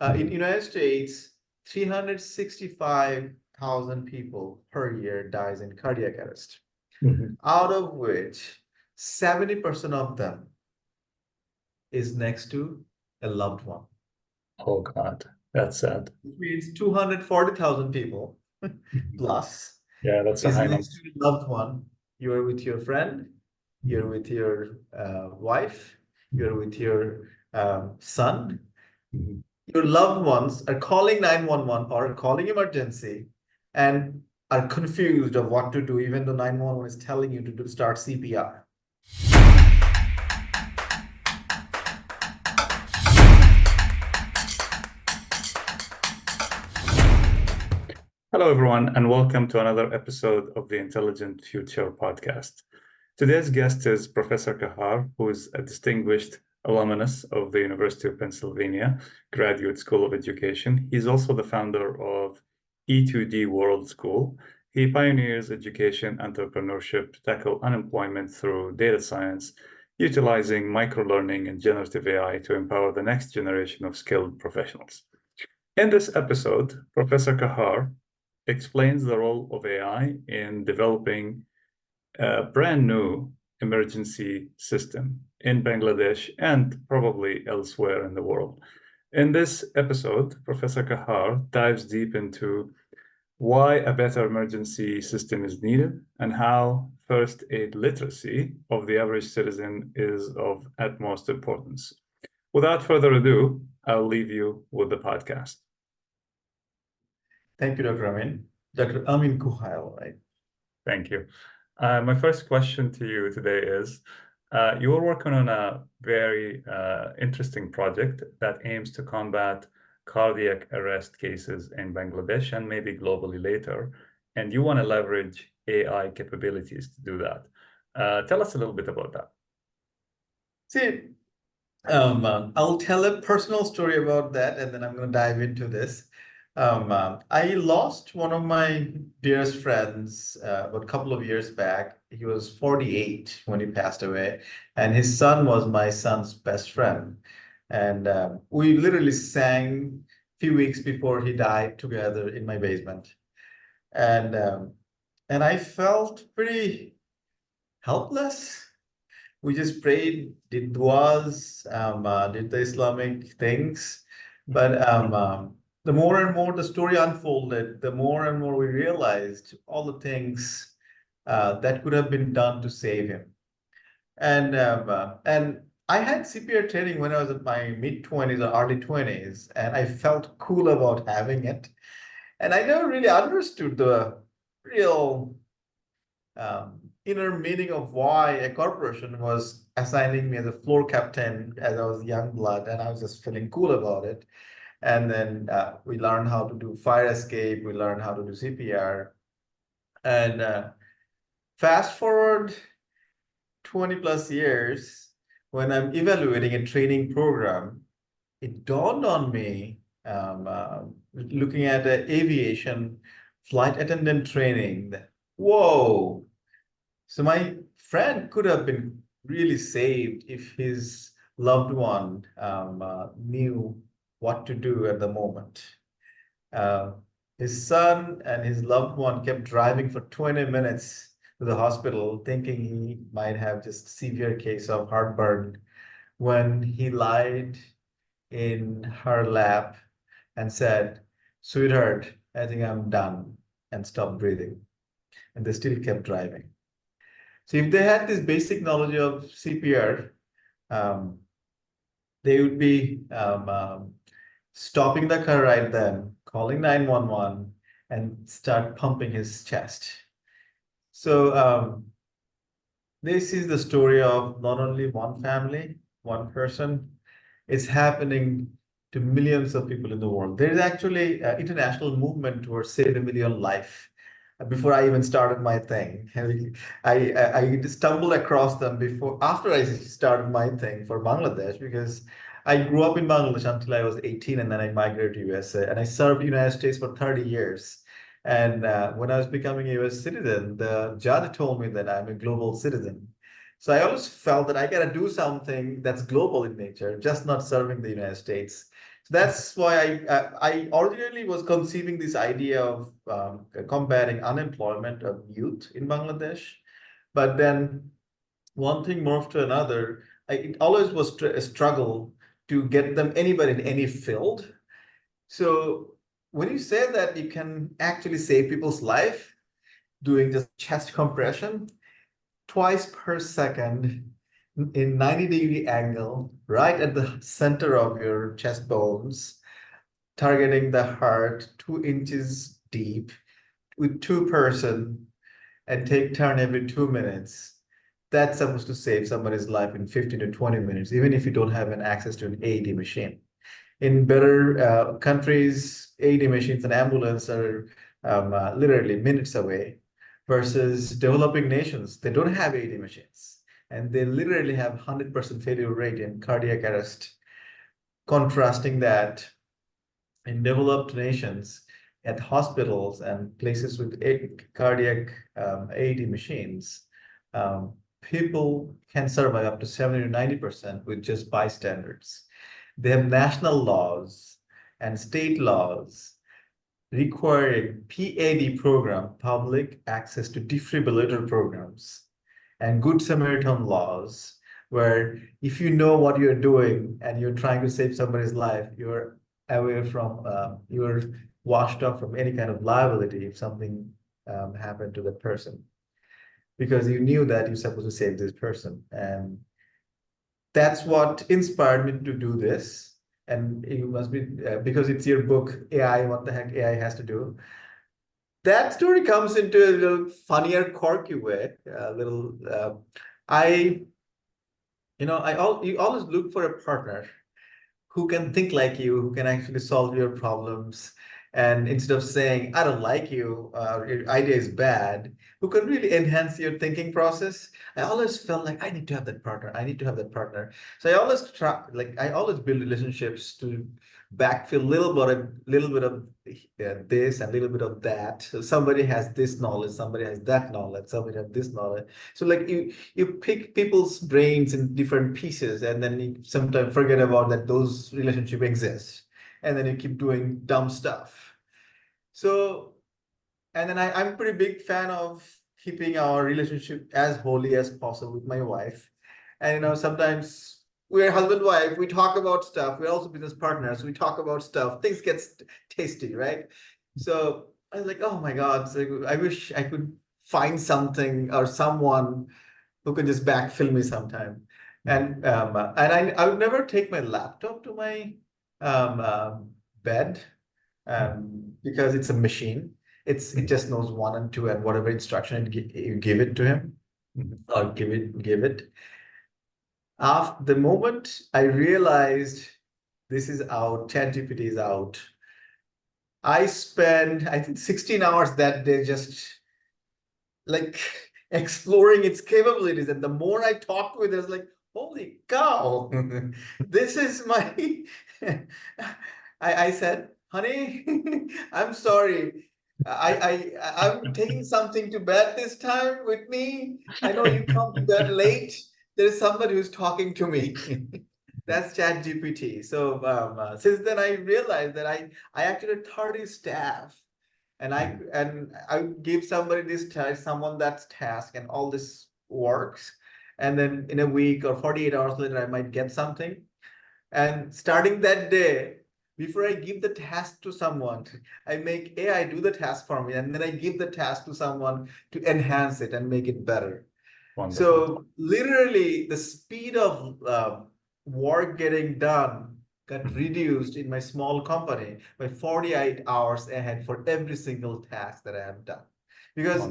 In the United States, 365,000 people per year dies in cardiac arrest, out of which 70% of them is next to a loved one. Oh God, that's sad. Which means 240,000 people plus Yeah, that's a is high number. next to a loved one. You're with your friend, you're with your wife, you're with your son. Your loved ones are calling 911 or calling emergency and are confused of what to do, even though 911 is telling you to start CPR. Hello, everyone, and welcome to another episode of the Intelligent Future podcast. Today's guest is Professor Kahar, who is a distinguished alumnus of the University of Pennsylvania Graduate School of Education. He's also the founder of E2D World School. He pioneers education entrepreneurship to tackle unemployment through data science, utilizing microlearning and generative AI to empower the next generation of skilled professionals. In this episode, Professor Kahar explains the role of AI in developing a brand new emergency system in Bangladesh and probably elsewhere in the world. In this episode, Professor Kahar dives deep into why a better emergency system is needed and how first aid literacy of the average citizen is of utmost importance. Without further ado, I'll leave you with the podcast. Thank you, Dr. Amin. Dr. Amin Kuhail, right? Thank you. My first question to you today is, you are working on a very interesting project that aims to combat cardiac arrest cases in Bangladesh and maybe globally later, and you want to leverage AI capabilities to do that. Tell us a little bit about that. See, I'll tell a personal story about that, and then I'm going to dive into this. I lost one of my dearest friends about a couple of years back. He was 48 when he passed away, and his son was my son's best friend. And we literally sang a few weeks before he died together in my basement. And I felt pretty helpless. We just prayed, did duas, did the Islamic things. But the more and more the story unfolded, the more and more we realized all the things that could have been done to save him. And I had CPR training when I was in my mid-20s or early 20s, and I felt cool about having it. And I never really understood the real inner meaning of why a corporation was assigning me as a floor captain as I was young blood, and I was just feeling cool about it. And then we learned how to do fire escape, we learned how to do CPR. And fast forward 20 plus years, when I'm evaluating a training program, it dawned on me, looking at the aviation flight attendant training, that, whoa, so my friend could have been really saved if his loved one knew what to do at the moment. His son and his loved one kept driving for 20 minutes to the hospital, thinking he might have just severe case of heartburn, when he lied in her lap and said, "Sweetheart, I think I'm done," and stopped breathing. And they still kept driving. So if they had this basic knowledge of CPR, they would be stopping the car right then, calling 911, and start pumping his chest. So this is the story of not only one family, one person. It's happening to millions of people in the world. There is actually an international movement towards save a million life. Before I even started my thing, I stumbled across them after I started my thing for Bangladesh, because I grew up in Bangladesh until I was 18, and then I migrated to USA, and I served the United States for 30 years. And when I was becoming a US citizen, the judge told me that I'm a global citizen. So I always felt that I got to do something that's global in nature, just not serving the United States. that's why I originally was conceiving this idea of combating unemployment of youth in Bangladesh, but then one thing morphed to another. It always was a struggle to get them anybody in any field. So when you say that you can actually save people's life doing just chest compression twice per second in 90-degree angle, right at the center of your chest bones, targeting the heart 2 inches deep with two person and take turn every 2 minutes. That's supposed to save somebody's life in 15 to 20 minutes, even if you don't have an access to an AED machine. In better countries, AED machines and ambulance are literally minutes away, versus developing nations, they don't have AED machines, and they literally have 100% failure rate in cardiac arrest. Contrasting that, in developed nations, at hospitals and places with cardiac AED machines, people can survive up to 70 to 90% with just bystanders. They have national laws and state laws requiring PAD program, public access to defibrillator programs, and Good Samaritan laws, where if you know what you're doing and you're trying to save somebody's life, you're away from, you're washed off from any kind of liability if something happened to that person, because you knew that you're supposed to save this person. And that's what inspired me to do this. And it must be because it's your book, AI, what the heck AI has to do. That story comes into a little funnier, quirky way. You always look for a partner who can think like you, who can actually solve your problems. And instead of saying, I don't like you, your idea is bad, who can really enhance your thinking process. I always felt like I need to have that partner. I need to have that partner. So I always build relationships to backfill a little bit of this and a little bit of that. So somebody has this knowledge, somebody has that knowledge, somebody has this knowledge. So like you pick people's brains in different pieces, and then you sometimes forget about that those relationships exist, and then you keep doing dumb stuff. So, and then I'm a pretty big fan of keeping our relationship as holy as possible with my wife. And sometimes we're husband-wife, we talk about stuff. We're also business partners. We talk about stuff. Things get tasty, right? So I was like, oh my God, so I wish I could find something or someone who can just backfill me sometime. And I would never take my laptop to my bed because it's a machine. It just knows 1 and 2 and whatever instruction you give it to him or give it. After the moment I realized this is out, ChatGPT is out, I spent, I think, 16 hours that day just like exploring its capabilities. And the more I talked with it, I was like, holy cow, this is my, I said, honey, I'm sorry. I'm taking something to bed this time with me. I know you come to bed late. There's somebody who's talking to me. That's ChatGPT. So since then I realized that I actually had 30 staff, and I give somebody this task, someone that's task, and all this works. And then in a week or 48 hours later, I might get something. And starting that day, before I give the task to someone, I make AI do the task for me, and then I give the task to someone to enhance it and make it better. Wonderful. So literally, the speed of work getting done got reduced in my small company by 48 hours ahead for every single task that I have done. Because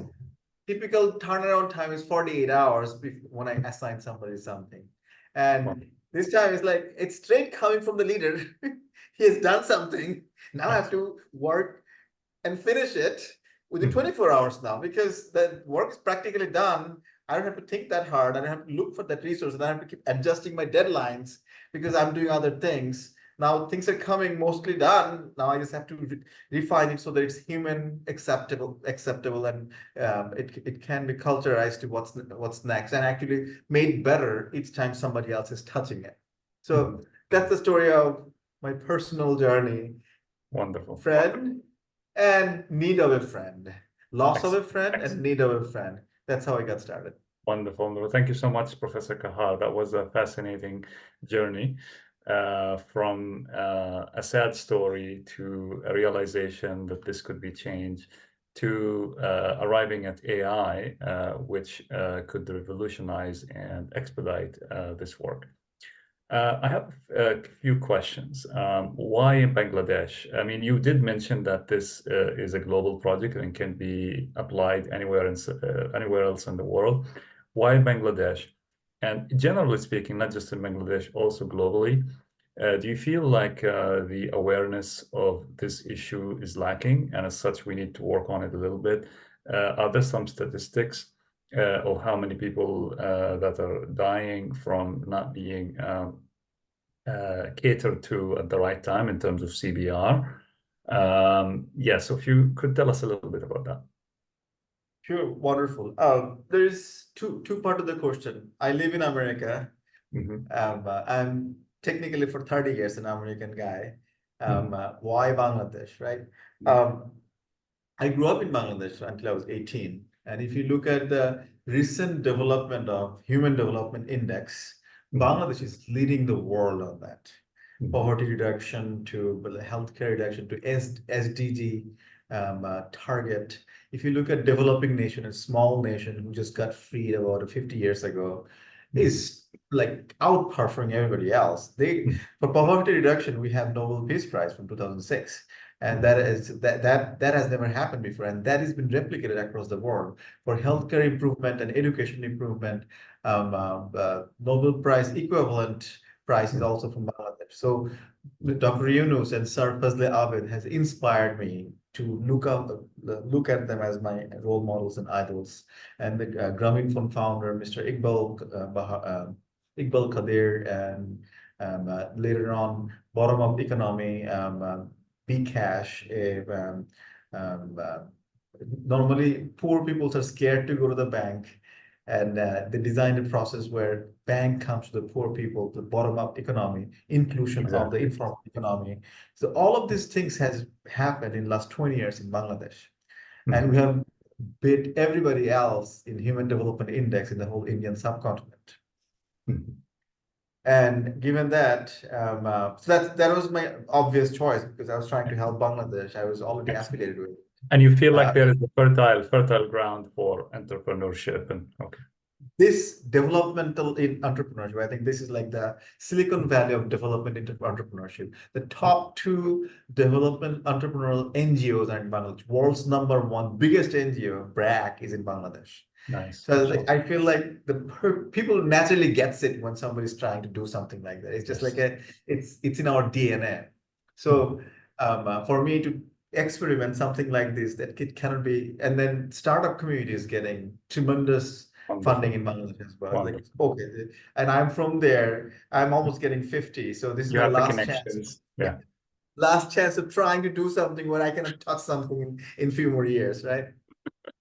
typical turnaround time is 48 hours when I assign somebody something. And this time it's straight coming from the leader. He has done something. Now I have to work and finish it within 24 hours now, because the work is practically done. I don't have to think that hard. I don't have to look for that resource. And I have to keep adjusting my deadlines because I'm doing other things. Now things are coming mostly done. Now I just have to refine it so that it's human acceptable, and it can be culturized to what's next, and actually made better each time somebody else is touching it. So that's the story of my personal journey, Wonderful. friend, and need of a friend. Loss of a friend and Excellent. need of a friend. That's how I got started. Wonderful. Wonderful. Thank you so much, Professor Kahar. That was a fascinating journey from a sad story to a realization that this could be changed to arriving at AI, which could revolutionize and expedite this work. I have a few questions. Why in Bangladesh? I mean, you did mention that this is a global project and can be applied anywhere anywhere else in the world. Why Bangladesh? And generally speaking, not just in Bangladesh, also globally, do you feel like the awareness of this issue is lacking, and as such, we need to work on it a little bit? Are there some statistics of how many people that are dying from not being catered to at the right time in terms of CBR? Yeah, so if you could tell us a little bit about that. Sure, wonderful. There's two part of the question. I live in America. I'm technically for 30 years an American guy. Why Bangladesh, right? I grew up in Bangladesh until I was 18. And if you look at the recent development of Human Development Index, Bangladesh is leading the world on that. Poverty reduction to healthcare reduction to SDG target. If you look at developing nation, a small nation who just got freed about 50 years ago, is like outperforming everybody else. For poverty reduction, we have Nobel Peace Prize from 2006. And that has never happened before, and that has been replicated across the world. For healthcare improvement and education improvement, Nobel Prize equivalent prize is also from Bangladesh. So Dr. Yunus and Sir Fazle Abed has inspired me to look at them as my role models and idols. And the Grameenphone founder, Mr. Iqbal Kadir, and later on, bottom-up economy, Bcash. Normally, poor people are scared to go to the bank, and they designed a process where bank comes to the poor people, the bottom-up economy, inclusion of the informal economy. So all of these things has happened in the last 20 years in Bangladesh, and we have beat everybody else in Human Development Index in the whole Indian subcontinent. And given that, so that was my obvious choice because I was trying to help Bangladesh. I was already affiliated with it. And you feel like there is a fertile ground for entrepreneurship and this developmental in entrepreneurship. I think this is like the Silicon Valley of development into entrepreneurship. The top two development entrepreneurial NGOs are in Bangladesh. World's #1 biggest NGO, BRAC, is in Bangladesh. Nice. So I feel like people naturally gets it when somebody's trying to do something like that. It's just like it's in our DNA. So for me to experiment something like this, that it cannot be, and then startup community is getting tremendous funding in Bangladesh as well. Like, okay, and I'm from there. I'm almost getting 50, so this is my last chance. Yeah. Last chance of trying to do something where I can touch something in few more years, right?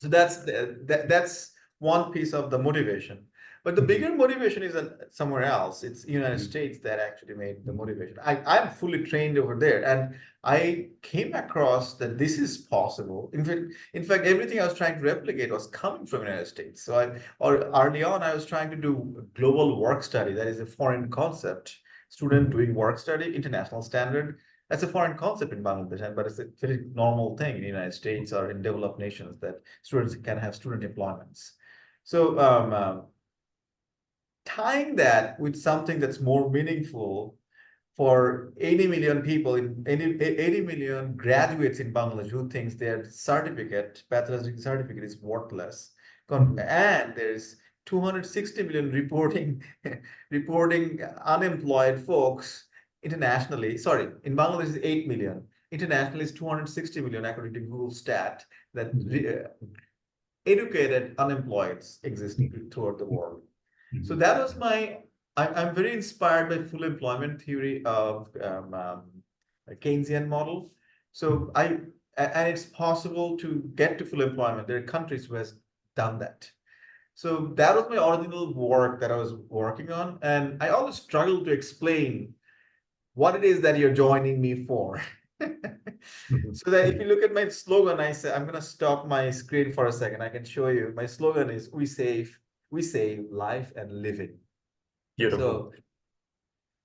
So that's one piece of the motivation. But the bigger motivation is somewhere else. It's United States that actually made the motivation. I'm fully trained over there, and I came across that this is possible. In fact, everything I was trying to replicate was coming from United States. So early on, I was trying to do a global work study. That is a foreign concept. Student doing work study, international standard. That's a foreign concept in Bangladesh, but it's a very normal thing in the United States or in developed nations that students can have student employments. So tying that with something that's more meaningful for 80 million people, 80 million graduates in Bangladesh who thinks their bachelor's degree certificate is worthless. And there's 260 million reporting unemployed folks internationally. Sorry, in Bangladesh is 8 million. Internationally is 260 million according to Google stat that educated unemployeds exist throughout the world. So that was I'm very inspired by full employment theory of a Keynesian model. So and it's possible to get to full employment. There are countries who has done that. So that was my original work that I was working on. And I always struggled to explain what it is that you're joining me for. So that if you look at my slogan, I say, I'm going to stop my screen for a second. I can show you. My slogan is we save life and living. Beautiful. So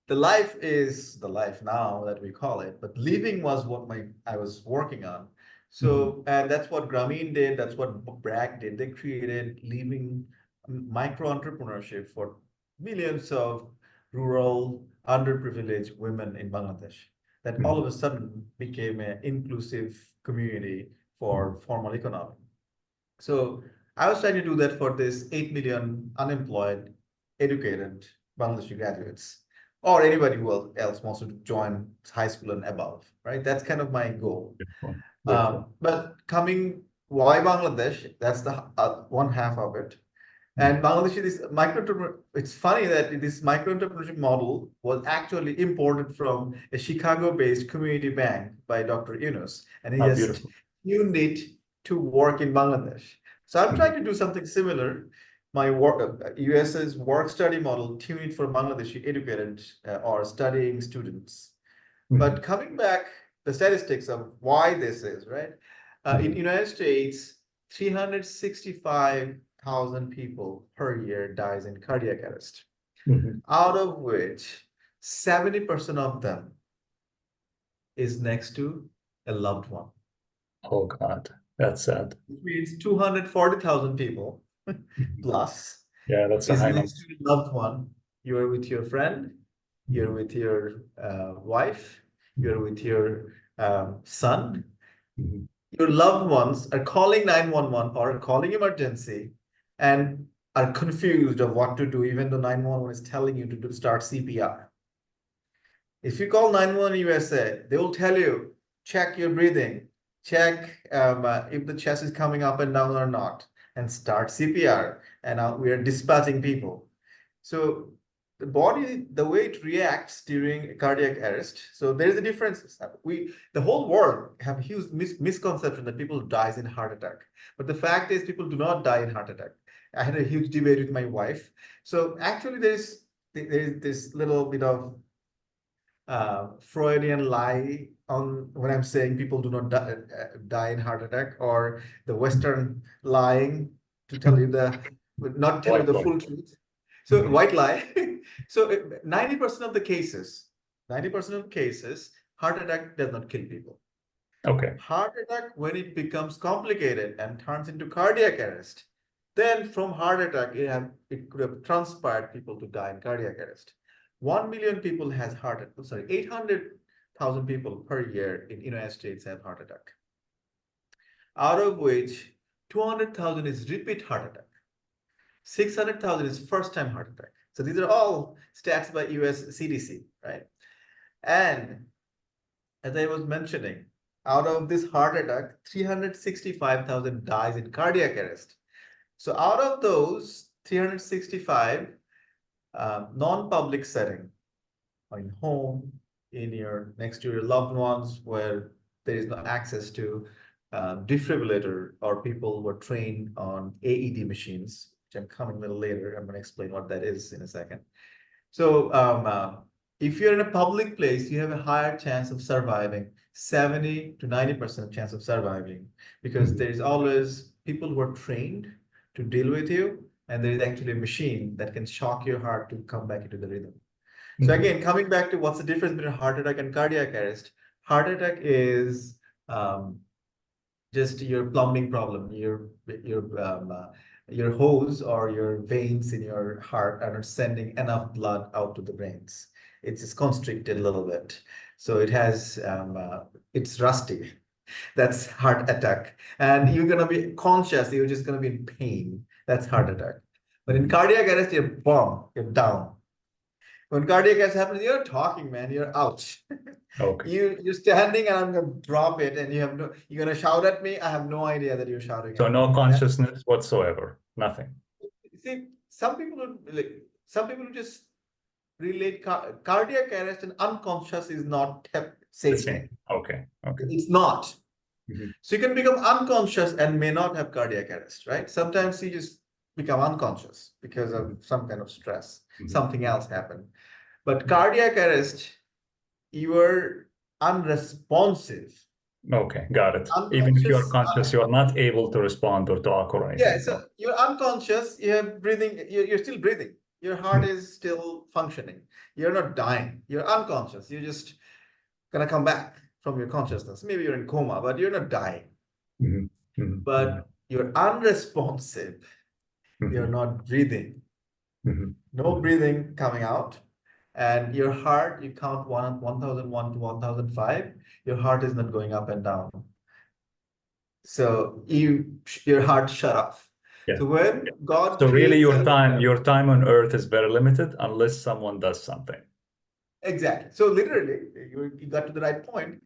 the life is the life now that we call it, but living was what I was working on. So, and that's what Grameen did. That's what Bragg did. They created living micro entrepreneurship for millions of rural, underprivileged women in Bangladesh. That all of a sudden became an inclusive community for formal economy. So I was trying to do that for this 8 million unemployed, educated Bangladeshi graduates, or anybody who else wants to join high school and above, right? That's kind of my goal. Beautiful. Beautiful. But why Bangladesh? That's the one half of it. And Bangladesh, it's funny that this micro-entrepreneurship model was actually imported from a Chicago-based community bank by Dr. Yunus, and he just tuned it to work in Bangladesh. So I'm trying to do something similar. My US's work study model, tune it for Bangladeshi educated or studying students. But coming back, the statistics of why this is, right? In the United States, 365,000 people per year dies in cardiac arrest, out of which 70% of them is next to a loved one. Oh God, that's sad. Which means 240,000 people plus that's a is high next to a loved one. You're with your friend, you're with your wife, you're with your son. Your loved ones are calling 911 or calling emergency and are confused of what to do, even though 911 is telling you to start CPR. If you call 911 USA, they will tell you, check your breathing, check if the chest is coming up and down or not, and start CPR. And we are dispatching people. So the body, the way it reacts during cardiac arrest, so there's a difference. The whole world have a huge misconception that people dies in heart attack. But the fact is people do not die in heart attack. I had a huge debate with my wife. So actually there's this little bit of Freudian lie on when I'm saying people do not die in heart attack, or the Western lying to tell you not tell you the full truth. So white lie. So 90% of the cases, heart attack does not kill people. Okay. Heart attack, when it becomes complicated and turns into cardiac arrest, then from heart attack, it could have transpired people to die in cardiac arrest. 1 million people has 800,000 people per year in the United States have heart attack. Out of which 200,000 is repeat heart attack. 600,000 is first-time heart attack. So these are all stats by US CDC, right? And as I was mentioning, out of this heart attack, 365,000 dies in cardiac arrest. So out of those 365, non-public setting, in home, next to your loved ones, where there is no access to defibrillator, or people who are trained on AED machines, which I'm coming a little later. I'm going to explain what that is in a second. So if you're in a public place, you have a higher chance of surviving, 70 to 90% chance of surviving, because there is always people who are trained to deal with you, and there is actually a machine that can shock your heart to come back into the rhythm. So again, coming back to what's the difference between heart attack and cardiac arrest? Heart attack is just your plumbing problem. Your hose or your veins in your heart are not sending enough blood out to the brains. It's just constricted a little bit. So it has, it's rusty. That's heart attack. And you're gonna be conscious, you're just gonna be in pain. That's heart attack. But in cardiac arrest, you're bomb, you're down. When cardiac arrest happens, you're talking, man, you're out. Okay. You're standing and I'm gonna drop it, and you're gonna shout at me. I have no idea that you're shouting. So no consciousness whatsoever, nothing. See, some people just relate cardiac arrest and unconscious is not same. Okay. It's not. So you can become unconscious and may not have cardiac arrest, right? Sometimes you just become unconscious because of some kind of stress, something else happened. But cardiac arrest, you are unresponsive. Okay, got it. Even if you're Unconscious. conscious, you're not able to respond or talk or Yeah, anything. so you're unconscious, you're breathing, you're still breathing. Your heart is still functioning. You're not dying. You're unconscious. You're just gonna come back from your consciousness. Maybe you're in coma, but you're not dying. Mhm, mhm, But you're unresponsive. You're mhm, not breathing. mhm, No breathing coming out. And your heart, you count 1001 to 1005, your heart is not going up and down. So your heart shut off. yeah. So when God So really, creates us, your time on Earth is very limited unless someone does something. exactly. So literally, you got to the right point.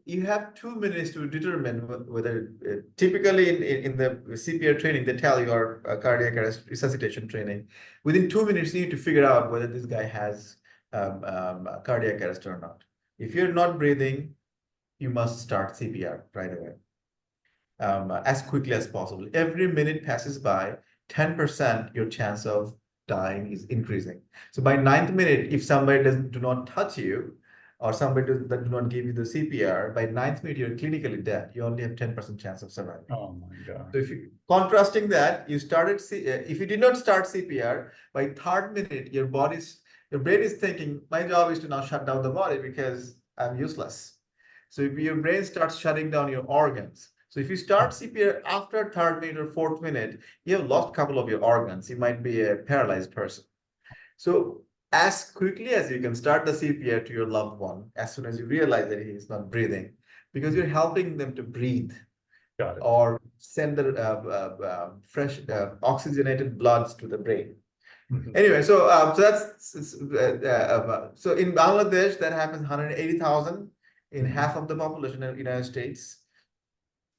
You have 2 minutes to determine whether typically in the CPR training, they tell you or cardiac arrest resuscitation training, within 2 minutes, you need to figure out whether this guy has cardiac arrest or not. If you're not breathing, you must start CPR right away, as quickly as possible. Every minute passes by, 10% your chance of dying is increasing. So by 9th minute, if somebody do not touch you, or somebody that do not give you the CPR, by 9th minute, you're clinically dead. You only have 10% chance of surviving. Oh my God. So if you contrasting that, you started if you did not start CPR, by 3rd minute, your brain is thinking, my job is to now shut down the body because I'm useless. So if your brain starts shutting down your organs. So if you start CPR after 3rd minute or 4th minute, you have lost a couple of your organs. You might be a paralyzed person. So as quickly as you can start the CPR to your loved one, as soon as you realize that he is not breathing, because you're helping them to breathe Got it. or send the fresh oxygenated bloods to the brain. Anyway, so so in Bangladesh that happens 180,000 in half of the population in the United States,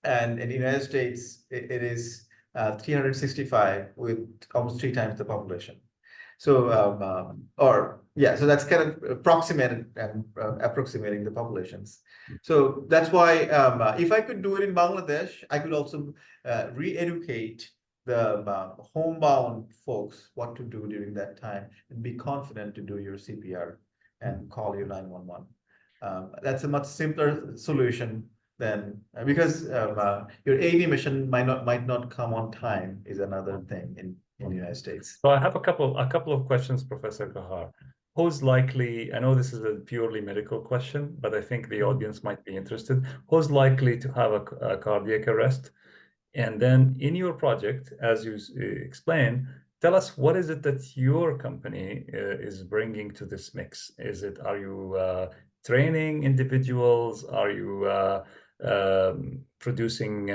and in the United States it is 365 with almost 3 times the population. So so that's kind of approximating the populations. So that's why if I could do it in Bangladesh, I could also re-educate the homebound folks what to do during that time and be confident to do your CPR and call your 911. That's a much simpler solution than because your AED mission might not come on time is another thing in the United States. So I have a couple of questions, Professor Kahar. Who's likely, I know this is a purely medical question, but I think the audience might be interested. Who's likely to have a cardiac arrest? And then in your project, as you explain, tell us what is it that your company is bringing to this mix? Are you training individuals? Are you producing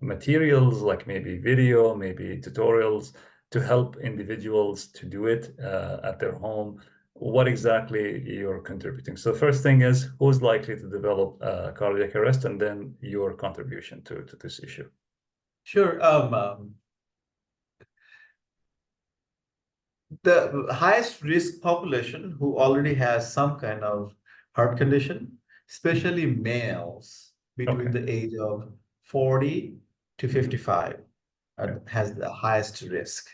materials like maybe video, maybe tutorials to help individuals to do it at their home? What exactly you're contributing? So first thing is, who's likely to develop cardiac arrest, and then your contribution to this issue. Sure. The highest risk population who already has some kind of heart condition, especially males between the age of 40 to 55, has the highest risk.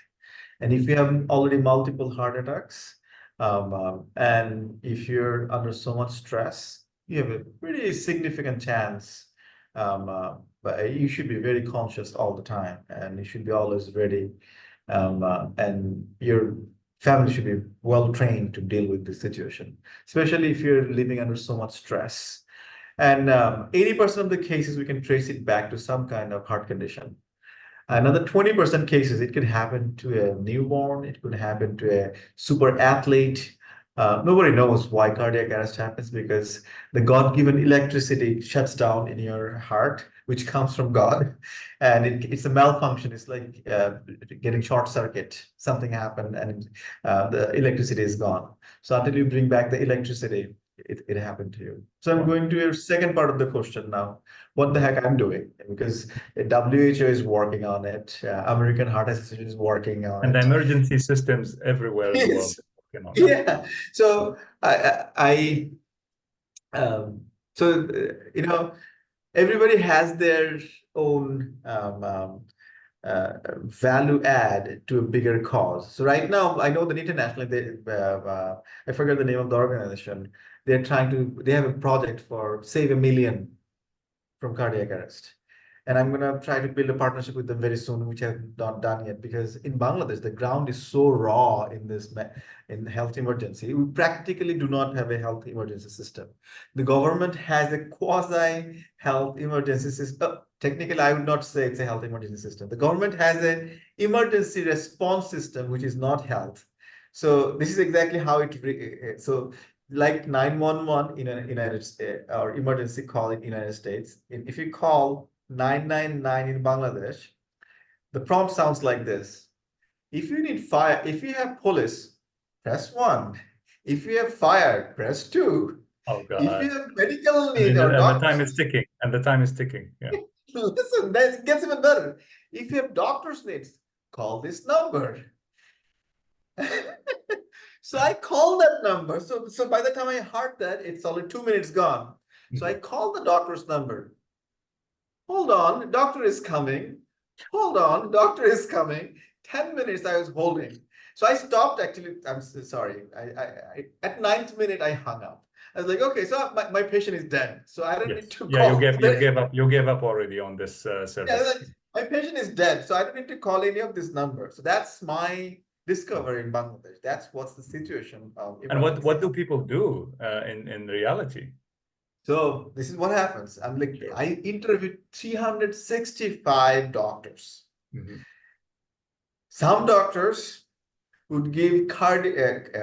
And if you have already multiple heart attacks, and if you're under so much stress, you have a pretty significant chance. But you should be very conscious all the time, and you should be always ready. And your family should be well trained to deal with this situation, especially if you're living under so much stress. And 80% of the cases, we can trace it back to some kind of heart condition. Another 20% cases, it could happen to a newborn, it could happen to a super athlete. Nobody knows why cardiac arrest happens because the God-given electricity shuts down in your heart, which comes from God, and it's a malfunction. It's like getting short circuit. Something happened, and the electricity is gone. So until you bring back the electricity, it happened to you. So I'm going to your second part of the question now. What the heck I'm doing? Because WHO is working on it. American Heart Association is working on And it. the emergency systems everywhere in the world. Yes. Yeah. So everybody has their own value add to a bigger cause. So right now, I know that internationally, I forget the name of the organization. they have a project for save 1 million from cardiac arrest. And I'm gonna try to build a partnership with them very soon, which I've not done yet, because in Bangladesh, the ground is so raw in in health emergency. We practically do not have a health emergency system. The government has a quasi health emergency system. Technically, I would not say it's a health emergency system. The government has a emergency response system, which is not health. So this is exactly how so like 911 in a United States, or emergency call in United States. If you call 999 in Bangladesh, the prompt sounds like this. If you need fire, if you have police, press 1. If you have fire, press 2. Oh If God. you have medical And, need or and the time doctors, is ticking. And the time is ticking. Yeah. listen, that gets even better. If you have doctor's needs, call this number. So I call that number. So by the time I heard that, it's only 2 minutes gone. So I call the doctor's number. Hold on, doctor is coming. Hold on, doctor is coming. 10 minutes I was holding. So I stopped actually. I'm so sorry. At 9th minute, I hung up. I was like, okay, so my patient is dead. So I don't need Yes. to Yeah, call. you gave up already on this Yeah, service. like, my patient is dead. So I don't need to call any of this number. So that's my discovery in Bangladesh. That's what's the situation of And what emergency. do people do in reality? So this is what happens. Sure. I interviewed 365 doctors. Mhm. Some doctors would give cardiac,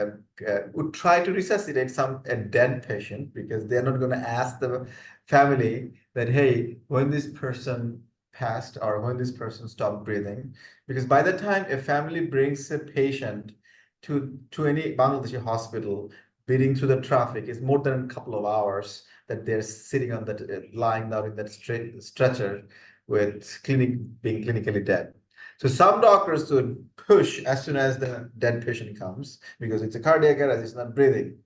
would try to resuscitate a dead patient, because they're not going to ask the family that, hey, when this person passed or when this person stopped breathing, because by the time a family brings a patient to any Bangladeshi hospital, beating through the traffic, is more than a couple of hours that they're sitting on that, lying down in that stretcher with being clinically dead. So some doctors would push as soon as the dead patient comes, because it's a cardiac arrest, it's not breathing.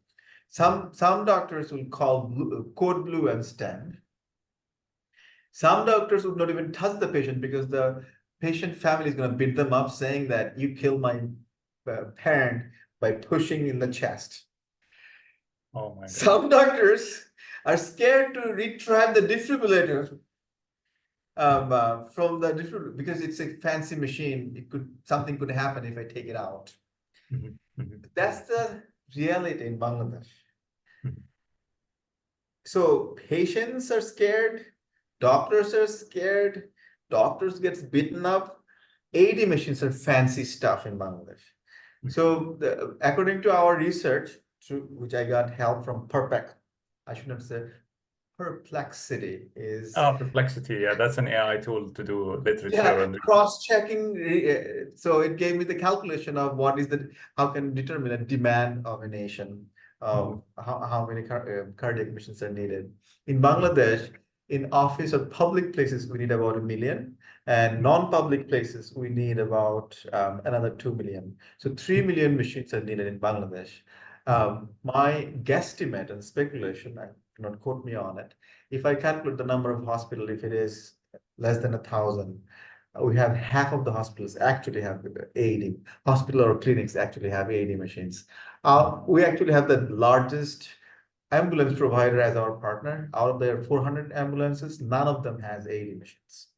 Some doctors will call code blue and stand. Some doctors would not even touch the patient, because the patient family is going to beat them up, saying that you killed my parent by pushing in the chest. Oh my God. Some doctors are scared to retrieve the defibrillator from the defibrillator, because it's a fancy machine. Something could happen if I take it out. That's the reality in Bangladesh. So patients are scared, doctors are scared, doctors gets beaten up. AED machines are fancy stuff in Bangladesh. So according to our research, which I got help from I should not say Perplexity is. Perplexity. Yeah, that's an AI tool to do literature and Cross-checking. So it gave me the calculation of how can determine a demand of a nation, how many cardiac missions are needed. In Bangladesh, in office or public places, we need about 1 million, and non-public places, we need about another 2 million. So 3 million machines are needed in Bangladesh. My guesstimate and speculation, I cannot quote me on it. If I calculate the number of hospitals, if it is less than 1,000, we have half of the hospitals actually have AED. Hospital or clinics actually have AED machines. We actually have the largest ambulance provider as our partner. Out of their 400 ambulances, none of them has AED machines.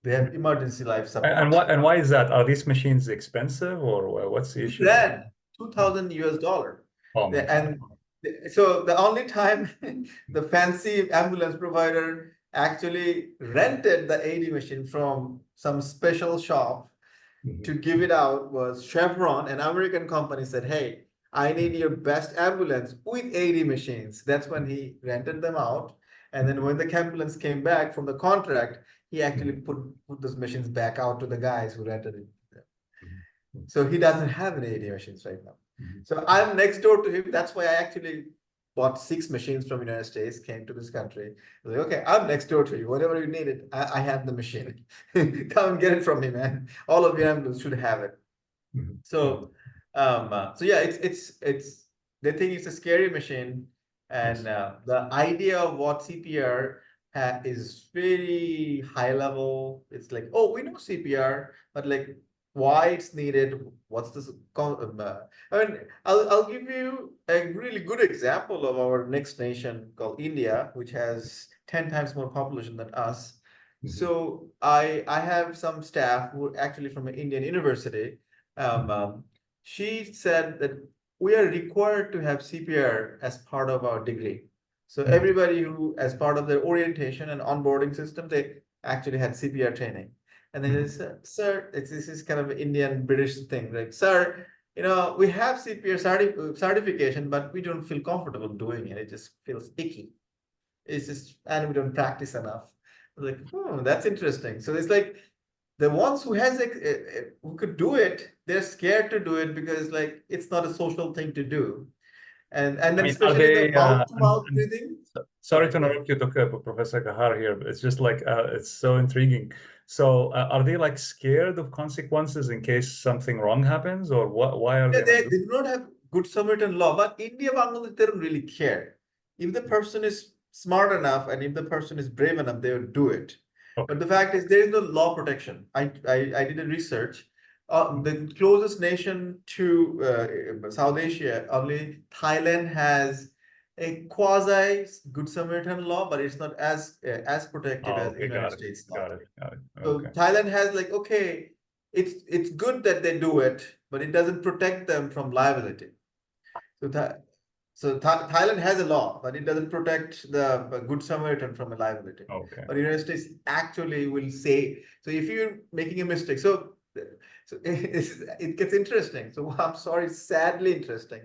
They have emergency life support. And why is that? Are these machines expensive, or what's the issue? $2,000 US. Oh my And God. so the only time the fancy ambulance provider actually rented the AED machine from some special shop to give it out was Chevron, an American company, said, hey, I need your best ambulance with AED machines. That's when he rented them out. And then when the ambulance came back from the contract, he actually put those machines back out to the guys who rented it. So he doesn't have an AED machines right now. So I'm next door to him. That's why I actually bought 6 machines from United States, came to this country. I was like, okay, I'm next door to you. Whatever you needed, I have the machine. Come and get it from me, man. All of your ambulances should have it. So, so yeah, it's they think it's a scary machine, and the idea of what CPR is very high level. It's like, oh, we know CPR, but like, why it's needed, what's this, I mean, I'll give you a really good example of our next nation called India, which has 10 times more population than us. So I have some staff who are actually from an Indian university. She said that we are required to have CPR as part of our degree. So everybody who, as part of their orientation and onboarding system, they actually had CPR training. And then they said, sir, this is kind of an Indian British thing, like, sir, we have CPR certification, but we don't feel comfortable doing it. It just feels icky. It's just, and we don't practice enough. Like, that's interesting. So it's like the ones who has who could do it, they're scared to do it because like it's not a social thing to do. And I then mean, are especially the they, mouth-to-mouth breathing. sorry to interrupt you, Dr. Professor Kahar here, but it's just like, it's so intriguing. So are they like scared of consequences in case something wrong happens, or what? Why are Yeah, they not they doing do not have good Samaritan law, but India, Bangladesh, they don't really care. If the person is smart enough and if the person is brave enough, they will do it. Okay. But the fact is, there is no law protection. I did a research. The closest nation to South Asia, only Thailand has a quasi Good Samaritan law, but it's not as protective as okay, United got it, States law. got it. So Okay. Thailand has like, okay, it's good that they do it, but it doesn't protect them from liability. So Thailand has a law, but it doesn't protect the Good Samaritan from a liability. Okay. But the United States actually will say, so if you're making a mistake, so it gets interesting. So I'm sorry, sadly interesting.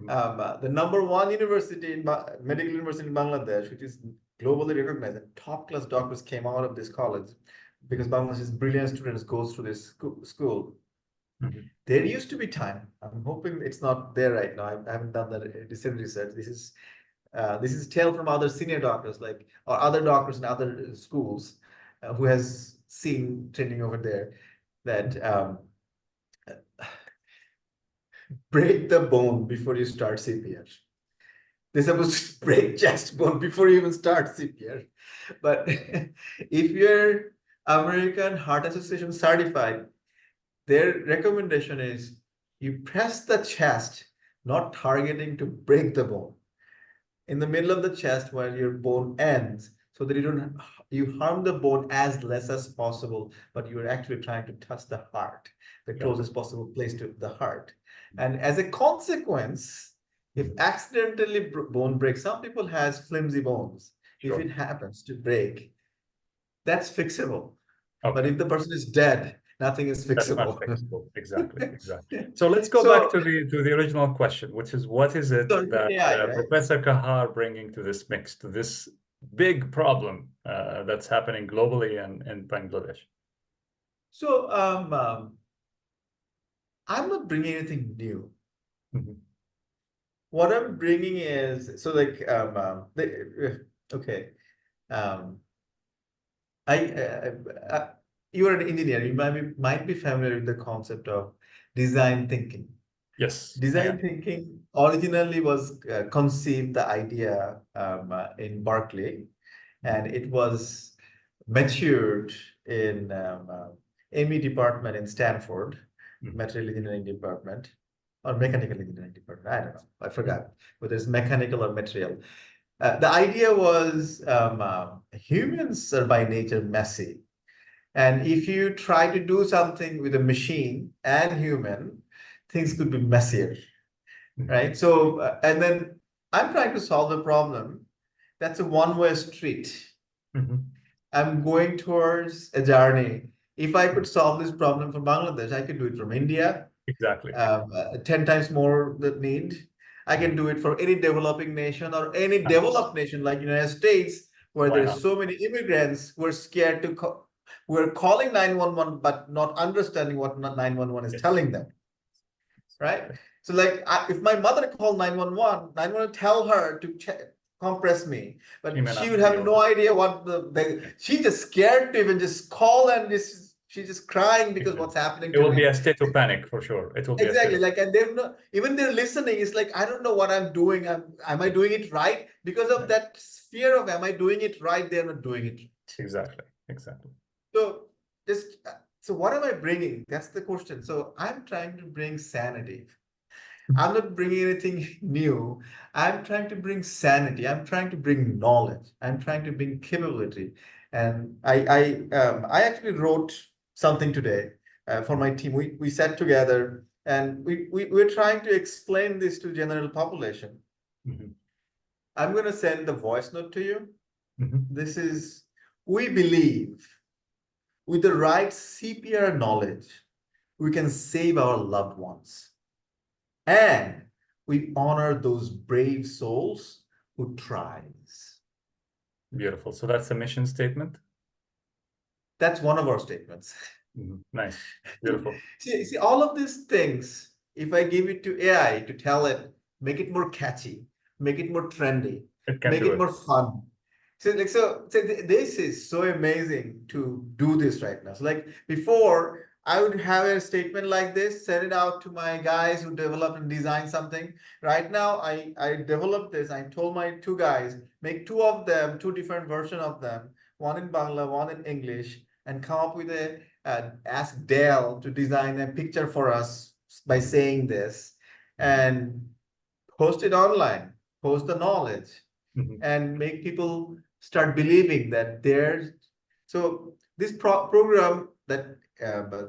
The number one university in medical university in Bangladesh, which is globally recognized, and top class doctors came out of this college because Bangladesh's brilliant students goes through this school. There used to be time. I'm hoping it's not there right now. I haven't done that recent research. This is tale from other senior doctors, like or other doctors in other schools, who has seen training over there that break the bone before you start CPR. They're supposed to break chest bone before you even start CPR. But if you're American Heart Association certified, their recommendation is you press the chest, not targeting to break the bone. In the middle of the chest where your bone ends, so that you harm the bone as less as possible, but you are actually trying to touch the heart, the closest possible place to the heart. And as a consequence, if accidentally bone breaks, some people has flimsy bones. If it happens to break, that's fixable. But if the person is dead, nothing is That's not fixable. fixable. Exactly. So let's go back to the original question, which is what is it that AI, right? Professor Kahar bringing to this mix, to this big problem that's happening globally and in Bangladesh? So I'm not bringing anything new. What I'm bringing is so like okay. You are an engineer. You might be familiar with the concept of design thinking. Yes. Design thinking originally was conceived, the idea in Berkeley, and it was matured in ME department in Stanford, material engineering department, or mechanical engineering department. I don't know. I forgot whether it's mechanical or material. The idea was humans are by nature messy. And if you try to do something with a machine and human, things could be messier, right? So, and then I'm trying to solve the problem. That's a one-way street. I'm going towards a journey. If I could solve this problem from Bangladesh, I could do it from India. Exactly. 10 times more the need. I can do it for any developing nation or any developed nation like United States, where there's so many immigrants who are scared to who are calling 911 but not understanding what 911 is telling them, right? So like if my mother called 911, 911 tell her to compress me, but she would have no idea what she's just scared to even just call, and she's just crying because what's happening to me. It will be a state of panic for sure. It will be exactly like, and they're not even they're listening. It's like, I don't know what I'm doing. Am I doing it right? Because of that fear of am I doing it right? They're not doing it. Exactly. So just So what am I bringing? That's the question. So I'm trying to bring sanity. I'm not bringing anything new. I'm trying to bring sanity. I'm trying to bring knowledge. I'm trying to bring capability. And I actually wrote something today for my team. We sat together and we're trying to explain this to general population. Mhm. I'm going to send the voice note to you. Mhm. This is, we believe with the right CPR knowledge, we can save our loved ones. And we honor those brave souls who tries. Beautiful. So that's a mission statement. That's one of our statements. Nice. Beautiful. See, all of these things, if I give it to AI to tell it, make it more catchy, make it more trendy, It can make do it it. more fun. This is so amazing to do this right now. So like before, I would have a statement like this, send it out to my guys who develop and design something. Right now, I developed this. I told my two guys, make two of them, two different versions of them, one in Bangla, one in English, and come up with a ask Dell to design a picture for us by saying this, and post it online, post the knowledge, and make people start believing that there's. So this program that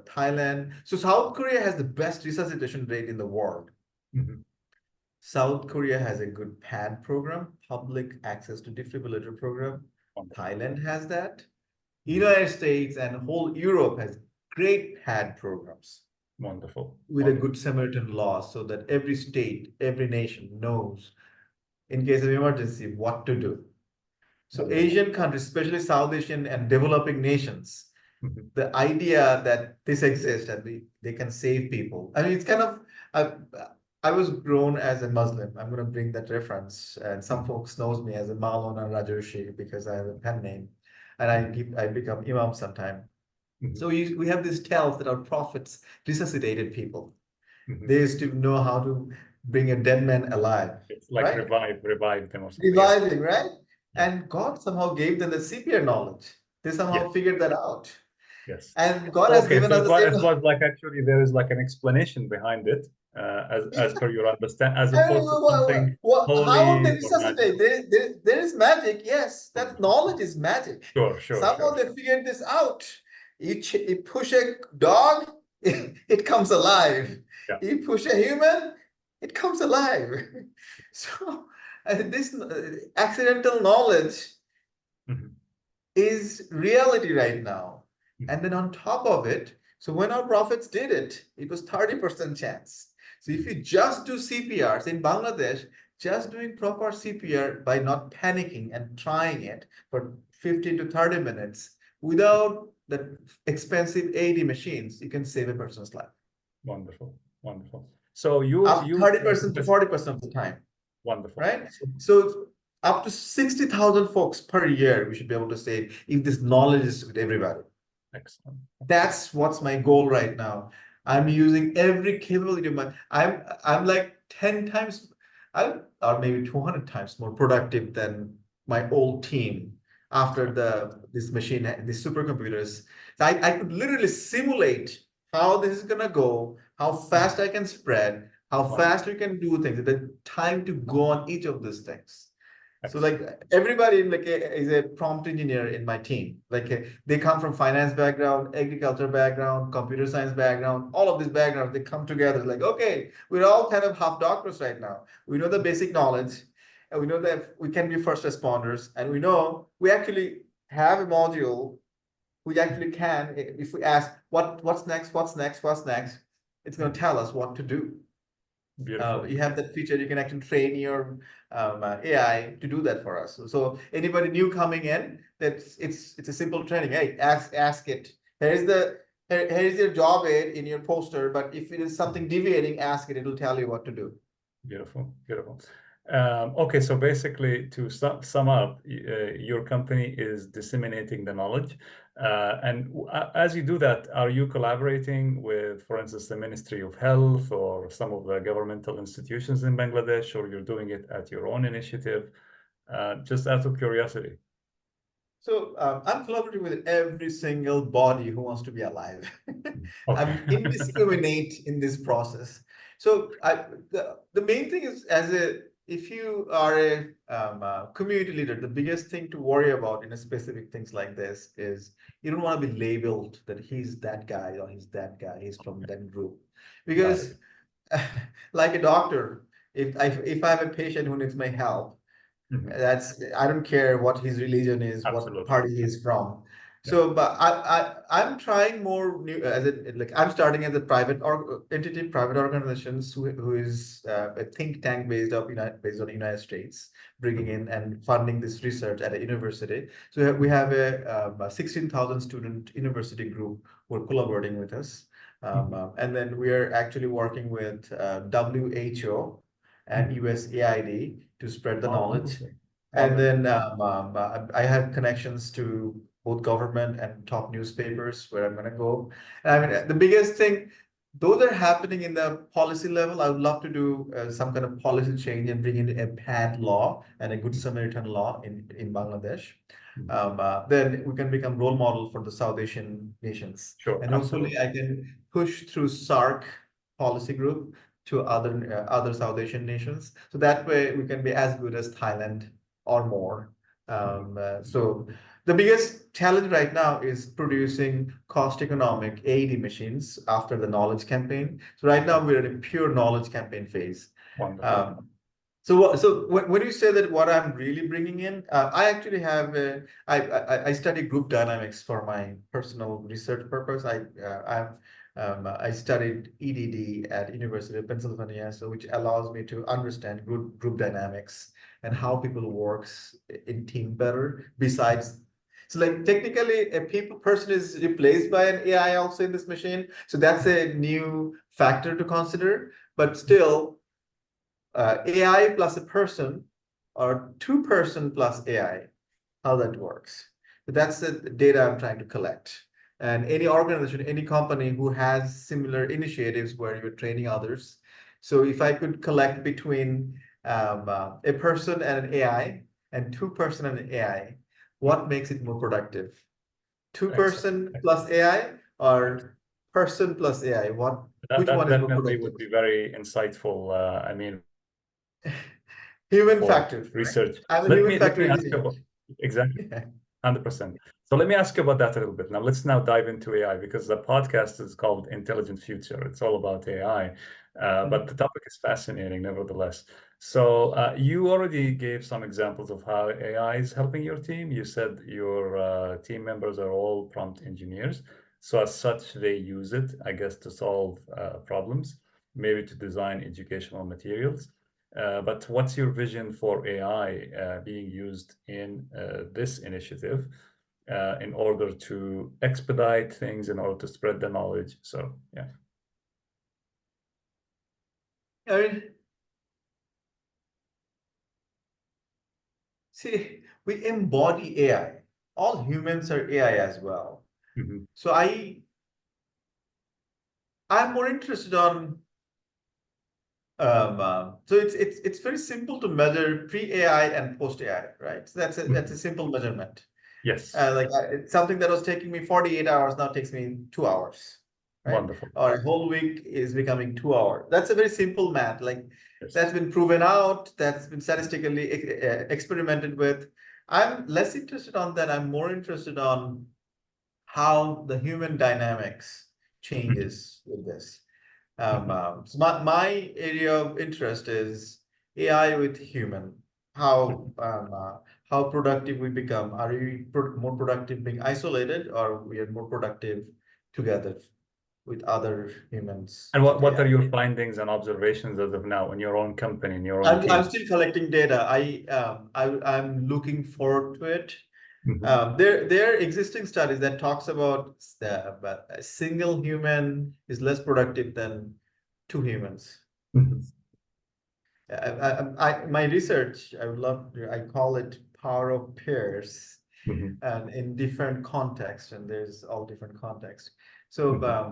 Thailand, so South Korea has the best resuscitation rate in the world. South Korea has a good PAD program, public access to defibrillator program. Thailand has that. United States and whole Europe has great PAD programs. Wonderful. With a good Samaritan law, so that every state, every nation knows in case of emergency what to do. So Asian countries, especially South Asian and developing nations, the idea that this exists and they can save people. I mean, it's kind of, I was grown as a Muslim. I'm going to bring that reference. And some folks knows me as a Maulana Rajarshi because I have a pen name. And I become imam sometime. So we have these tales that our prophets resuscitated people. They used to know how to bring a dead man alive. It's like right? revive them or something. Reviving, right? And God somehow gave them the CPR knowledge. They somehow figured that out. Yes. And God has given us the same. It was like actually there is like an explanation behind it, as per your understand, as opposed to something How would they holy or resuscitate? magical. There is magic, yes. That knowledge is magic. Somehow they figured this out. You push a dog, it comes alive. You push a human, it comes alive. So this accidental knowledge is reality right now. And then on top of it, so when our prophets did it, it was 30% chance. So if you just do CPRs in Bangladesh, just doing proper CPR by not panicking and trying it for 15 to 30 minutes without the expensive AED machines, you can save a person's life. Wonderful, wonderful. So you 30% to 40% of the time. Wonderful. Right? So up to 60,000 folks per year, we should be able to save if this knowledge is with everybody. Excellent. That's what's my goal right now. I'm using every capability of my, I'm like 10 times, or maybe 200 times more productive than my old team after this machine, these supercomputers. So I could literally simulate how this is gonna go, how fast I can spread, how fast we can do things, the time to go on each of these things. So like everybody is a prompt engineer in my team. They come from finance background, agriculture background, computer science background, all of these backgrounds, they come together like, okay, we're all kind of half doctors right now. We know the basic knowledge and we know that we can be first responders, and we know we actually have a module which actually can, if we ask what's next, it's going to tell us what to do. You have that feature, you can actually train your AI to do that for us. So anybody new coming in, it's a simple training. Hey, ask it. Here's your job aid in your poster, but if it is something deviating, ask it. It'll tell you what to do. Beautiful, beautiful. Okay, so basically, to sum up, your company is disseminating the knowledge. And as you do that, are you collaborating with, for instance, the Ministry of Health or some of the governmental institutions in Bangladesh, or you're doing it at your own initiative? Just out of curiosity. So I'm collaborating with every single body who wants to be alive. Okay. I'm indiscriminate in this process. So the main thing is, if you are a community leader, the biggest thing to worry about in a specific things like this is you don't want to be labeled that he's that guy or he's that guy, he's from that group. Got it. Because like a doctor, if I have a patient who needs my help, Mhm. I don't care what his religion is, what Absolutely. party he's from. Yeah. So, but I'm trying more new as like I'm starting as a private entity, private organizations who is a think tank based on the United States, bringing Mhm. in and funding this research at a university. So we have a 16,000 student university group who are collaborating with us. Mhm. And then we are actually working with WHO and Mhm. USAID to spread the Oh, knowledge. wonderful. And Wonderful. then I have connections to both government and top newspapers where I'm going to go. And I mean, the biggest thing, those are happening in the policy level. I would love to do some kind of policy change and bring in a PAD law and a Good Samaritan law in Bangladesh. Mhm. Then we can become role model for the South Asian nations. Sure, And hopefully absolutely. I can push through SARC policy group to other South Asian nations. So that way we can be as good as Thailand or more. Mhm. So the biggest challenge right now is producing cost economic AED machines after the knowledge campaign. So right now Mhm. we're in a pure knowledge campaign phase. Wonderful. So when you say that what I'm really bringing in, I actually have I study group dynamics for my personal research purpose. I studied EDD at University of Pennsylvania, so which allows me to understand group dynamics and how Mhm. people works in team better. Besides, so like technically a person is replaced by an AI also in this machine. So that's a new factor to consider. But still AI plus a person or two-person plus AI, how that works. But that's the data I'm trying to collect. And any organization, any company who has similar initiatives where you're training others. So if I could collect between a person and an AI and two-person and an AI, what makes it more productive? Excellent. Two-person plus AI or person plus AI? Which That one is more definitely productive? would be very insightful. I mean, Human for factor, right? research. I'm a Let human me factor ask you engineer. about exactly. Yeah. 100%. So let me ask you about that a little bit. Now let's now dive into AI because the podcast is called Intelligent Future. It's all about AI, but the topic is fascinating nevertheless. So you already gave some examples of how AI is helping your team. You said your team members are all prompt engineers. So as such, they use it, I guess, to solve problems, maybe to design educational materials. But what's your vision for AI being used in this initiative in order to expedite things, in order to spread the knowledge? So, yeah. I mean, see, we embody AI. All humans are AI as well. Mhm. So I'm more interested on so it's very simple to measure pre-AI and post-AI, right? So that's a Mhm. simple measurement. Yes, It's something that was taking me 48 hours now takes me 2 hours, right? wonderful. Or a whole week is becoming 2 hours. That's a very simple math. Like Yes. that's been proven out. That's been statistically experimented with. I'm less interested on that. I'm more interested on how the human dynamics Mhm. changes with this. Mhm. So my area of interest is AI with human. How Mhm. how productive we become. Are we more productive being isolated, or we are more productive together with other humans And with what are AI? your findings and observations as of now in your own company, in your own I'm team? still collecting data. I'm looking forward to it. Mhm. There are existing studies that talks about but a single human is less productive than two humans. Mhm. My research, I would love to, I call it power of pairs, Mhm. and in different contexts, and there's all different contexts. So, Mhm.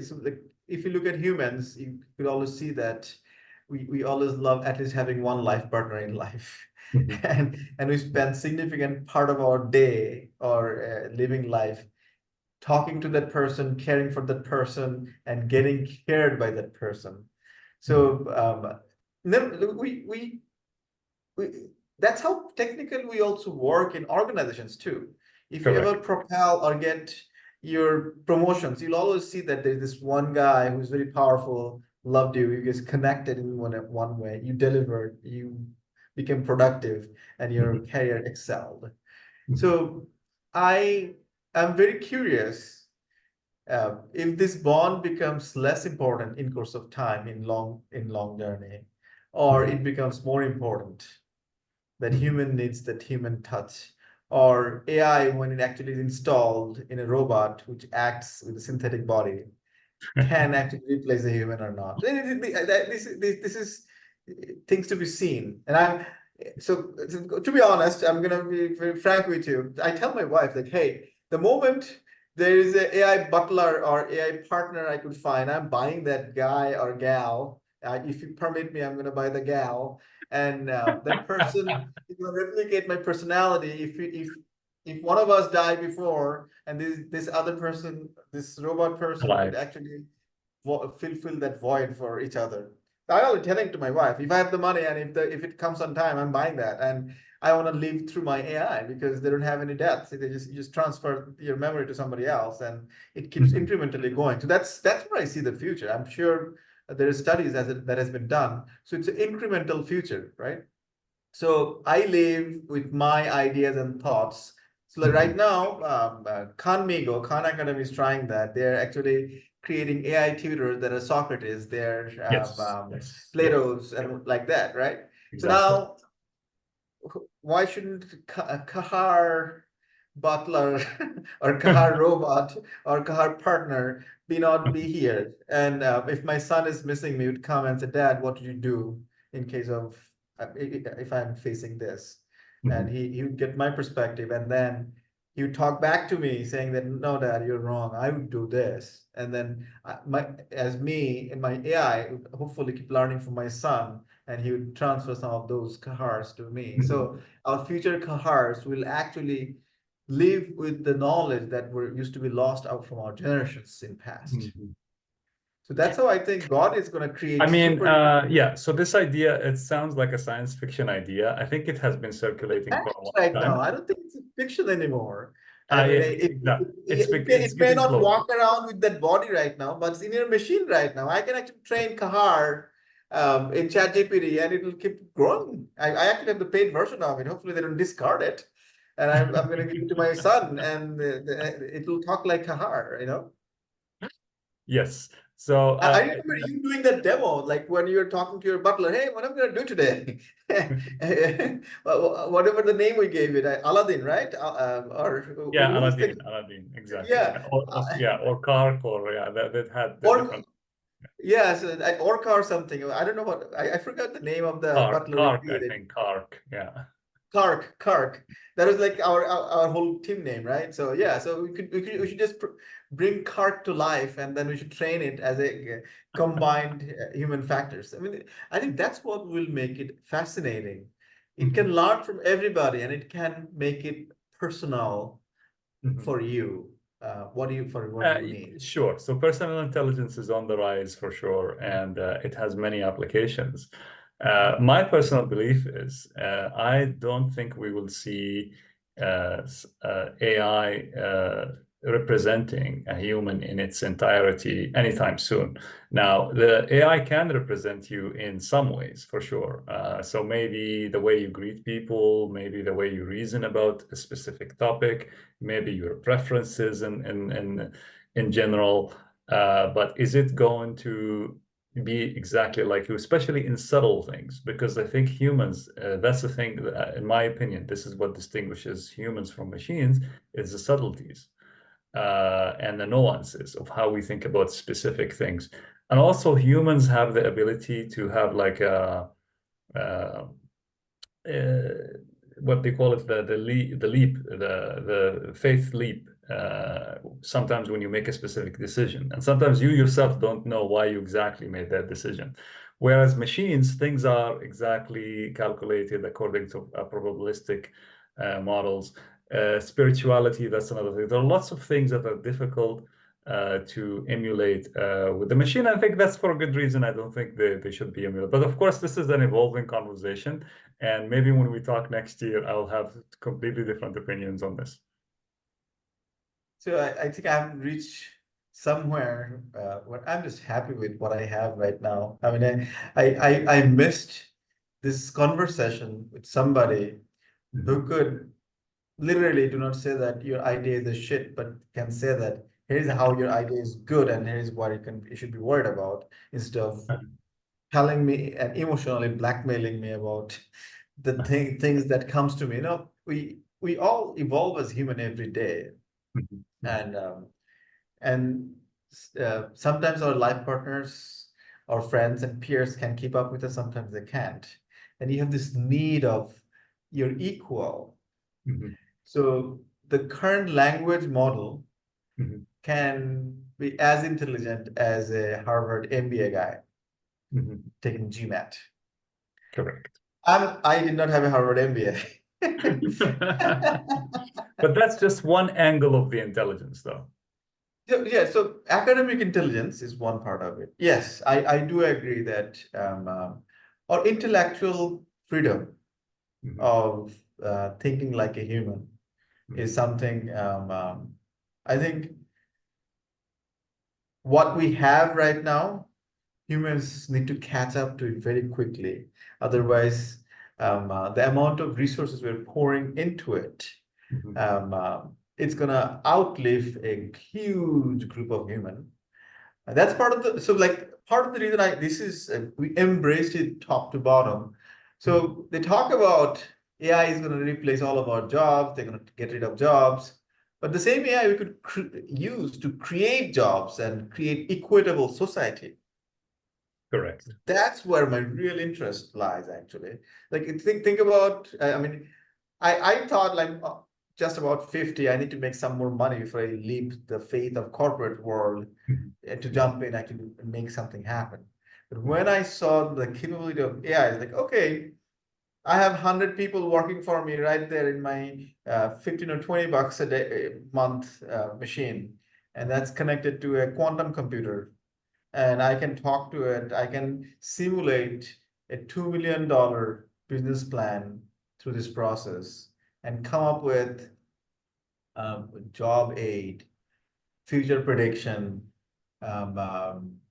so like, if you look at humans, you could always see that we always love at least having one life partner in life. Mhm. and we spend significant part of our day or living life talking to that person, caring for that person, and getting cared by that person. So we that's how technically we also work in organizations too. If you ever Correct. propel or get your promotions, you'll always see that there's this one guy who's very powerful, loved you, you guys connected in one way, you delivered, you became productive, and your Mhm. career excelled. Mhm. So I am very curious if this bond becomes less important in course of time in long journey, or Mhm. it becomes more important that Mhm. human needs that human touch, or AI when it actually is installed in a robot which acts with a synthetic body can actually replace a human or not. This is things to be seen. And to be honest, I'm gonna be very frank with you. I tell my wife like, hey, the moment there is an AI butler or AI partner I could find, I'm buying that guy or gal. If you permit me, I'm gonna buy the gal, and that person is gonna replicate my personality. If one of us died before, and this other person, this robot person, could Alive. actually fulfill that void for each other. I always telling to my wife, if I have the money and if it comes on time, I'm buying that. And I want to live through my AI because they don't have any depth. They just you just transfer your memory to somebody else, and it keeps Mhm. incrementally going. So that's where I see the future. I'm sure there are studies that has been done. So it's an incremental future, right? So I live with my ideas and thoughts. So like right Mhm. now, Khan Academy is trying that. They're actually creating AI tutors that are Socrates, they're Yes. Yes. Yeah. Plato's, and like that, right? So Exactly. now, why shouldn't Kahar butler or Kahar robot or Kahar partner not be here? And if my son is missing me, would come and say, Dad, what did you do in case of if I'm facing this? And Mhm. he would get my perspective, and then he would talk back to me saying that no, Dad, you're wrong. I would do this, and then as me and my AI would hopefully keep learning from my son, and he would transfer some of those kahars to me. Mhm. So our future kahars will actually live with the knowledge that were used to be lost out from our generations in past. Mhm. So that's how I think God is going to I create mean, super yeah, so this idea, it sounds like a science fiction idea. I think it has been circulating for a long right now. time. I don't think it's a fiction anymore. I mean, I no, it's it may getting not close. walk around with that body right now, but it's in your machine right now. I can actually train Kahar in ChatGPT, and it will keep growing. I actually have the paid version of it. Hopefully, they don't discard it. And I'm going to give it to my son, and it will talk like Kahar, you know? Yes. So I remember you doing that demo, like when you were talking to your butler, hey, what I'm going to do today? Whatever the name we gave it, Aladdin, right? Or yeah, who's the, Aladdin, exactly. yeah, Yeah. Or Kark, or yeah, that had the or different yeah, so Orca or something. I don't know what, I forgot the name of the butler we Kark, I created. think Kark. Yeah. Kark. That was like our whole team name, right? So yeah, so we should just bring Kark to life, and then we should train it as a combined human factors. I mean, I think that's what will make it fascinating. It can Mhm. learn from everybody, and it can make it personal Mhm. for you. What you need. Sure. So personal intelligence is on the rise for sure, and it has many applications. My personal belief is I don't think we will see AI representing a human in its entirety anytime soon. Now, the AI can represent you in some ways for sure. So maybe the way you greet people, maybe the way you reason about a specific topic, maybe your preferences in general, but is it going to be exactly like you, especially in subtle things? Because I think humans, that's the thing, in my opinion, this is what distinguishes humans from machines, is the subtleties and the nuances of how we think about specific things. And also humans have the ability to have like uh, what they call it, the faith leap. Sometimes when you make a specific decision, and sometimes you yourself don't know why you exactly made that decision. Whereas machines, things are exactly calculated according to probabilistic models. Spirituality, that's another thing. There are lots of things that are difficult to emulate with the machine. I think that's for a good reason. I don't think they should be emulated. But of course, this is an evolving conversation. And maybe when we talk next year, I'll have completely different opinions on this. So I think I've reached somewhere where I'm just happy with what I have right now. I mean, I missed this conversation with somebody who could literally do not say that your idea is a shit, but can say that here's how your idea is good and here's what you should be worried about, instead of telling me and emotionally blackmailing me about the things that comes to me. You know, we all evolve as human every day, and sometimes our life partners, our friends and peers can keep up with us, sometimes they can't, and you have this need of your equal. So the current language model can be as intelligent as a Harvard MBA guy taking GMAT. Correct. I did not have a Harvard MBA. But that's just one angle of the intelligence, though. Yeah, so academic intelligence is one part of it. Yes, I do agree that or intellectual freedom of thinking like a human is something I think what we have right now, humans need to catch up to it very quickly. Otherwise, the amount of resources we're pouring into it, it's gonna outlive a huge group of human. And that's part of the, so like part of the reason we embraced it top to bottom. So they talk about AI is going to replace all of our jobs. They're going to get rid of jobs. But the same AI we could use to create jobs and create equitable society. Correct. That's where my real interest lies, actually. Like think about, I mean, I thought like just about 50, I need to make some more money before I leave the faith of corporate world to jump in, actually make something happen. But when I saw the capability of AI, it's like, okay, I have 100 people working for me right there in my 15 or 20 bucks a day, month machine. And that's connected to a quantum computer. And I can talk to it. I can simulate a $2 million business plan through this process and come up with job aid, future prediction,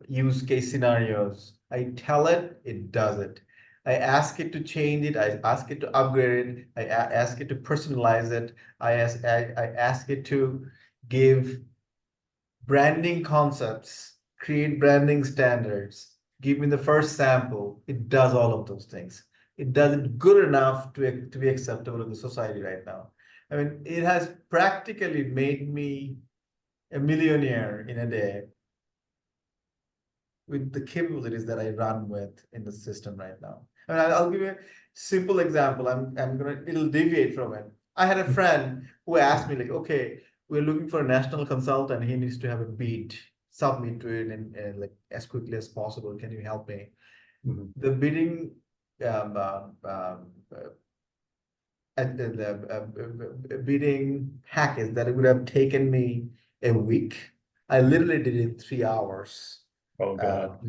use case scenarios. I tell it, it does it. I ask it to change it. I ask it to upgrade it. I ask it to personalize it. I ask it to give branding concepts, create branding standards, give me the first sample. It does all of those things. It does it good enough to be acceptable in the society right now. I mean, it has practically made me a millionaire in a day with the capabilities that I run with in the system right now. I mean, I'll give you a simple example. It'll deviate from it. I had a friend who asked me like, okay, we're looking for a national consultant. He needs to have a bid, submit to it and like as quickly as possible. Can you help me? The bidding bidding package that it would have taken me a week, I literally did it in 3 hours. Oh God.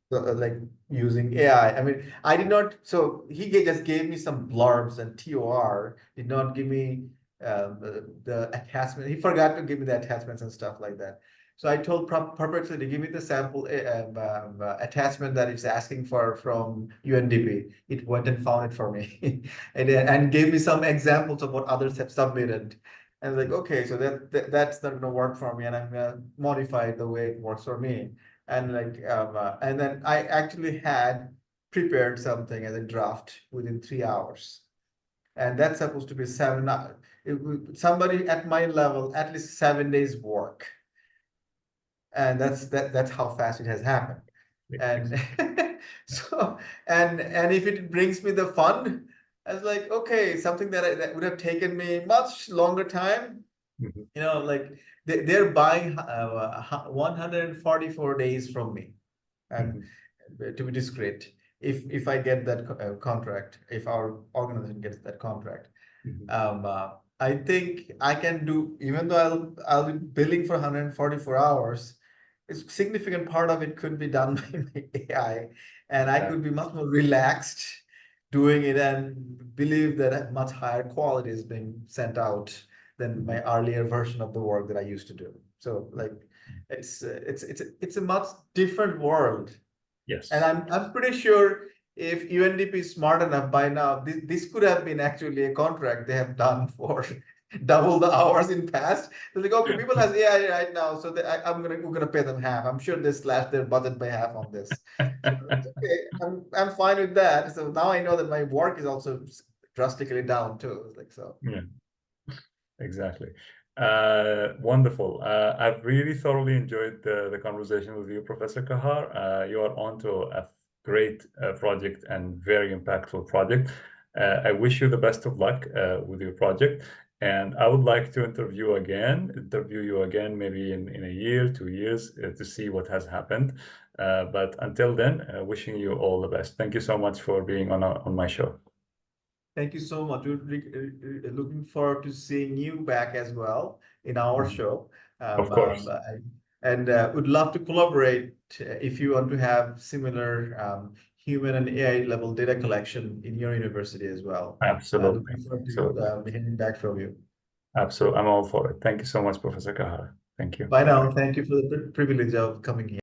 Like using AI. I mean, I did not, so he just gave me some blurbs and TOR, did not give me the attachment. He forgot to give me the attachments and stuff like that. So I told purposely to give me the sample attachment that it's asking for from UNDP. It went and found it for me and gave me some examples of what others have submitted. And like, okay, so that's not going to work for me, and I'm going to modify it the way it works for me. And like, and then I actually had prepared something as a draft within 3 hours, and that's supposed to be 7 hours. Somebody at my level, at least 7 days work, and that's how fast it has happened. And so, and if it brings me the fund, I was like, okay, something that would have taken me much longer time. You know, like they're buying 144 days from me, and to be discreet, if I get that contract, if our organization gets that contract. I think I can do, even though I'll be billing for 144 hours, a significant part of it could be done by my AI, and I could be much more relaxed doing it and believe that a much higher quality is being sent out than my earlier version of the work that I used to do. So like it's a much different world. Yes. And I'm pretty sure if UNDP is smart enough by now, this could have been actually a contract they have done for double the hours in past. They're like, okay, people has AI right now, so we're gonna pay them half. I'm sure they slashed their budget by half on this. So it's okay, I'm fine with that. So now I know that my work is also drastically down too. Like so. Yeah, exactly. Wonderful. I've really thoroughly enjoyed the conversation with you, Professor Kahar. You are onto a great project and very impactful project. I wish you the best of luck with your project. And I would like to interview you again, maybe in a year, 2 years, to see what has happened. But until then, wishing you all the best. Thank you so much for being on my show. Thank you so much. We're looking forward to seeing you back as well in our show. Of course. And would love to collaborate if you want to have similar human and AI level data collection in your university as well. Absolutely. Looking forward Absolutely. to hearing back from you. Absolutely. I'm all for it. Thank you so much, Professor Kahar. Thank you. Bye now. Thank you for the privilege of coming here.